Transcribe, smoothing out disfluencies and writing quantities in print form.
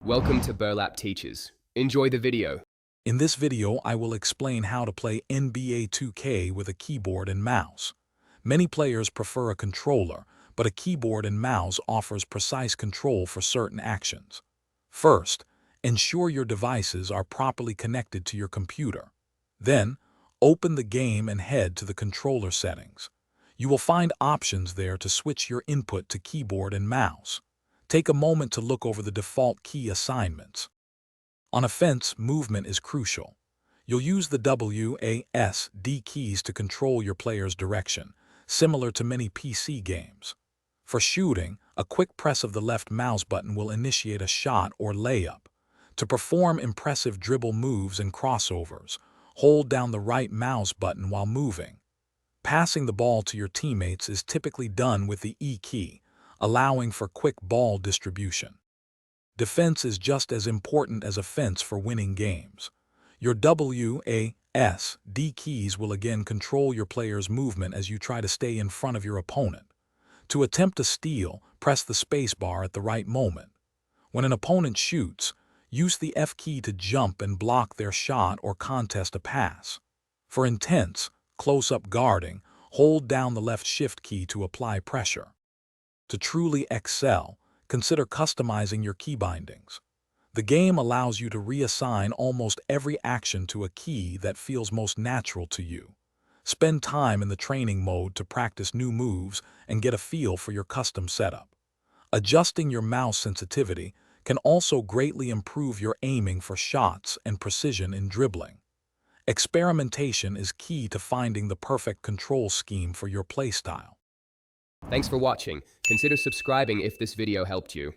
Welcome to Burlap Teachers. Enjoy the video. In this video, I will explain how to play NBA 2K with a keyboard and mouse. Many players prefer a controller, but a keyboard and mouse offers precise control for certain actions. First, ensure your devices are properly connected to your computer. Then, open the game and head to the controller settings. You will find options there to switch your input to keyboard and mouse. Take a moment to look over the default key assignments. On offense, movement is crucial. You'll use the W, A, S, D keys to control your player's direction, similar to many PC games. For shooting, a quick press of the left mouse button will initiate a shot or layup. To perform impressive dribble moves and crossovers, hold down the right mouse button while moving. Passing the ball to your teammates is typically done with the E key, allowing for quick ball distribution. Defense is just as important as offense for winning games. Your W, A, S, D keys will again control your player's movement as you try to stay in front of your opponent. To attempt a steal, press the spacebar at the right moment. When an opponent shoots, use the F key to jump and block their shot or contest a pass. For intense, close-up guarding, hold down the left shift key to apply pressure. To truly excel, consider customizing your key bindings. The game allows you to reassign almost every action to a key that feels most natural to you. Spend time in the training mode to practice new moves and get a feel for your custom setup. Adjusting your mouse sensitivity can also greatly improve your aiming for shots and precision in dribbling. Experimentation is key to finding the perfect control scheme for your playstyle. Thanks for watching. Consider subscribing if this video helped you.